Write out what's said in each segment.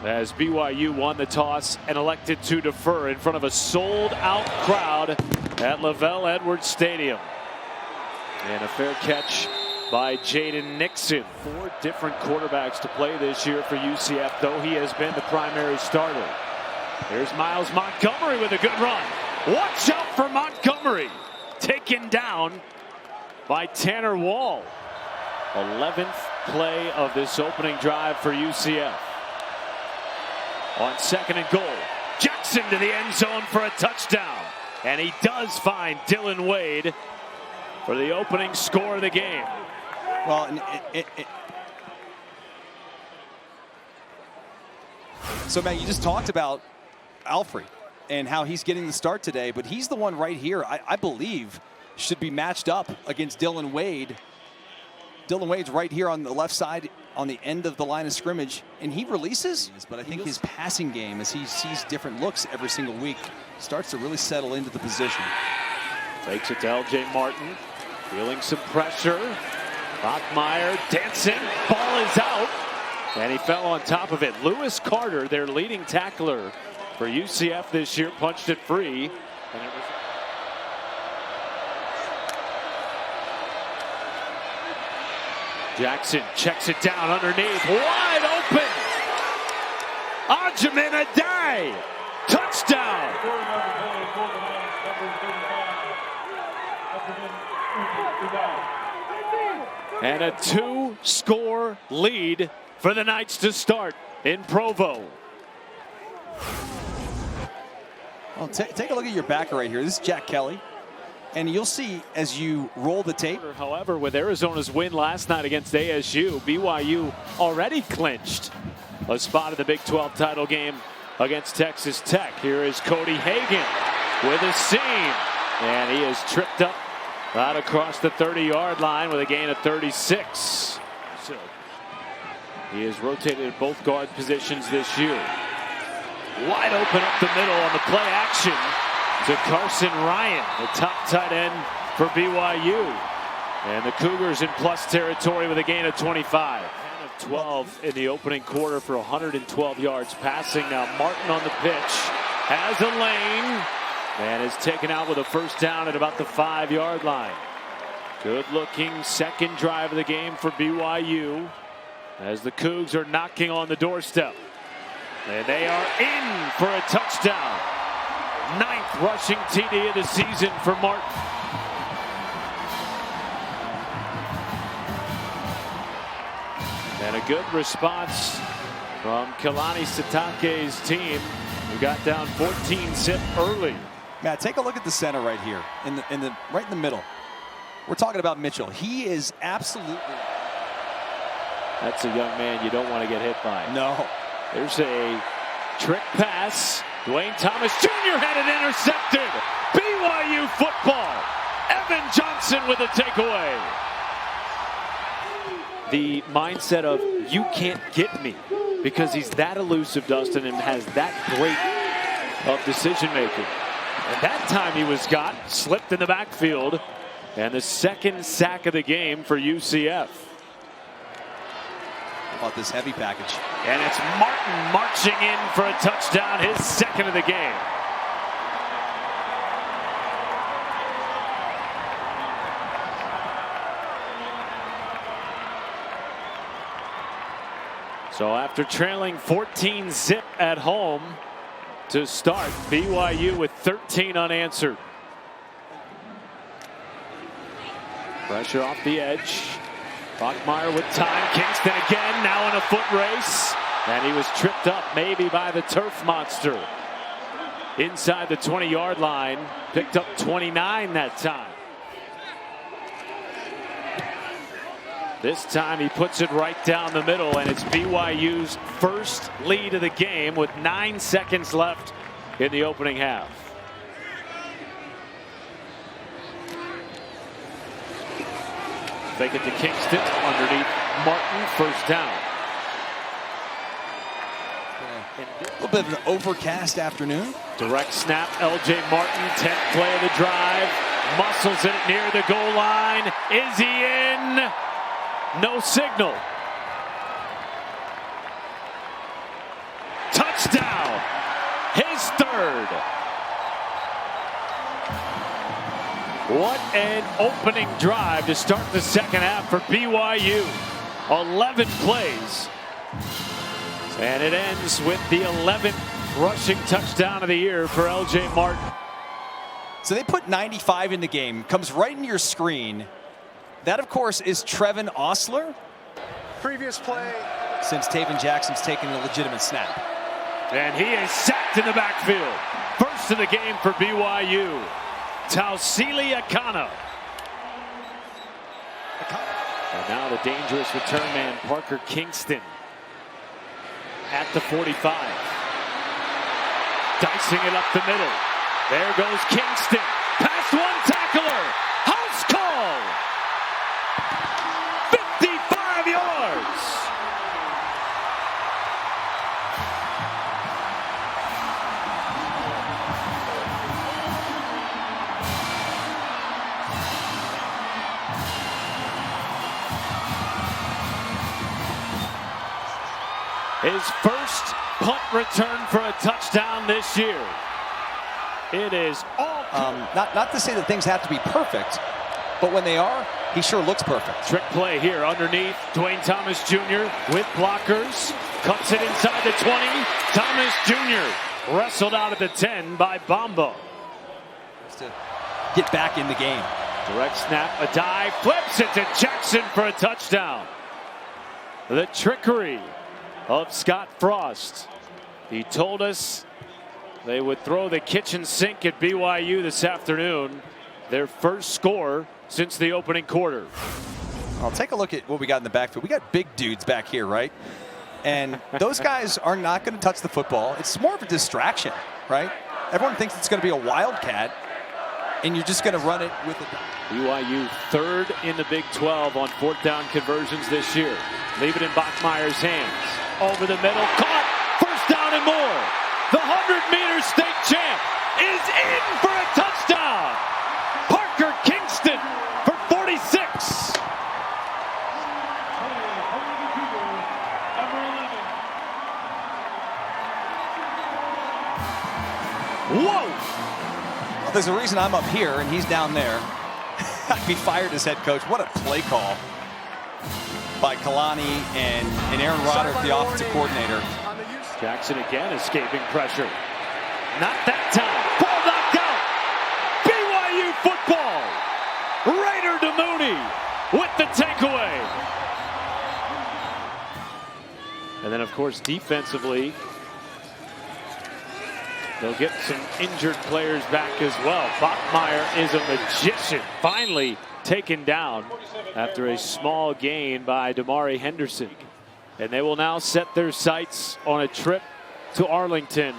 as BYU won the toss and elected to defer in front of a sold-out crowd at Lavelle Edwards Stadium. And a fair catch by Jaden Nixon. 4 different quarterbacks to play this year for UCF, though he has been the primary starter. Here's Miles Montgomery with a good run. Watch out for Montgomery. Taken down by Tanner Wall. 11th play of this opening drive for UCF. On 2nd and goal, Jackson to the end zone for a touchdown. And he does find Dylan Wade for the opening score of the game. Well, so Matt, you just talked about Alfrey and how he's getting the start today, but he's the one right here, I believe, should be matched up against Dylan Wade. Dylan Wade's right here on the left side on the end of the line of scrimmage, and he releases, but I think his passing game, as he sees different looks every single week, starts to really settle into the position. Takes it to LJ Martin, feeling some pressure. Bachmeier dancing, ball is out, and he fell on top of it. Lewis Carter, their leading tackler for UCF this year, punched it free. And it was Jackson checks it down underneath, wide open. Ajamin Adai, touchdown. And a 2-score lead for the Knights to start in Provo. Well, take a look at your backer right here. This is Jack Kelly. And you'll see as you roll the tape. However, with Arizona's win last night against ASU, BYU already clinched a spot in the Big 12 title game against Texas Tech. Here is Cody Hagan with a seam. And he is tripped up out across the 30-yard line with a gain of 36. So he has rotated at both guard positions this year. Wide open up the middle on the play action to Carson Ryan, the top tight end for BYU. And the Cougars in plus territory with a gain of 25. 10 of 12 in the opening quarter for 112 yards passing. Now Martin on the pitch, has a lane, and is taken out with a first down at about the 5-yard line. Good looking second drive of the game for BYU as the Cougs are knocking on the doorstep. And they are in for a touchdown. 9th rushing TD of the season for Martin. And a good response from Kalani Sitake's team, who got down 14-zip early. Matt, take a look at the center right here, right in the middle. We're talking about Mitchell. He is absolutely. That's a young man you don't want to get hit by. No. There's a trick pass. Dwayne Thomas Jr. had it intercepted. BYU football. Evan Johnson with a takeaway. The mindset of you can't get me, because he's that elusive, Dustin, and has that great of decision making. And that time he was got, slipped in the backfield, and the 2nd sack of the game for UCF. How about this heavy package? And it's Martin marching in for a touchdown, his 2nd of the game. So after trailing 14-zip at home to start, BYU with 13 unanswered. Pressure off the edge. Bachmeier with time. Kingston again, now in a foot race. And he was tripped up maybe by the turf monster. Inside the 20-yard line. Picked up 29 that time. This time he puts it right down the middle, and it's BYU's first lead of the game with 9 seconds left in the opening half. Fake it to Kingston, underneath Martin, first down. A little bit of an overcast afternoon. Direct snap, LJ Martin, 10th play of the drive. Muscles it near the goal line. Is he in? No signal. third. What an opening drive to start the second half for BYU. 11 plays. And it ends with the 11th rushing touchdown of the year for LJ Martin. So they put 95 in the game. Comes right in your screen. That, of course, is Trevin Osler. Previous play. Since Taven Jackson's taken a legitimate snap. And he is sacked in the backfield. First of the game for BYU. Tausili Akana. And now the dangerous return man, Parker Kingston, at the 45. Dicing it up the middle. There goes Kingston. Past one tackler. House call. 55 yards. His first punt return for a touchdown this year. It is all not to say that things have to be perfect, but when they are, he sure looks perfect. Trick play here underneath. Dwayne Thomas Jr. with blockers. Cuts it inside the 20. Thomas Jr. wrestled out at the 10 by Bombo. Just to get back in the game. Direct snap, a dive, flips it to Jackson for a touchdown. The trickery of Scott Frost. He told us they would throw the kitchen sink at BYU this afternoon. Their first score since the opening quarter. I'll take a look at what we got in the backfield. We got big dudes back here, right? And those guys are not going to touch the football. It's more of a distraction, right? Everyone thinks it's going to be a wildcat, and you're just going to run it with it. BYU third in the Big 12 on fourth down conversions this year. Leave it in Bachmeier's hands. Over the middle, caught, first down and more. The 100-meter state champ is in for a touchdown. Parker Kingston for 46. Whoa! Well, there's a reason I'm up here and he's down there. I'd be fired as head coach. What a play call by Kalani and Aaron Rodder, the offensive coordinator. Jackson again escaping pressure. Not that time. Ball knocked out. BYU football. Raider to Mooney with the takeaway. And then, of course, defensively, they'll get some injured players back as well. Bachmeier is a magician. Finally taken down after a small gain by Damari Henderson. And they will now set their sights on a trip to Arlington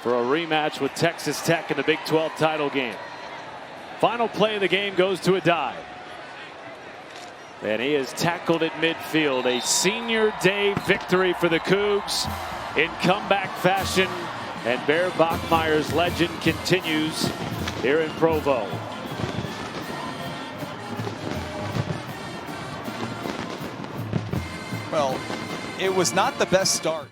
for a rematch with Texas Tech in the Big 12 title game. Final play of the game goes to a dive. And he is tackled at midfield. A senior day victory for the Cougs in comeback fashion. And Bear Bachmeier's legend continues here in Provo. Well, it was not the best start.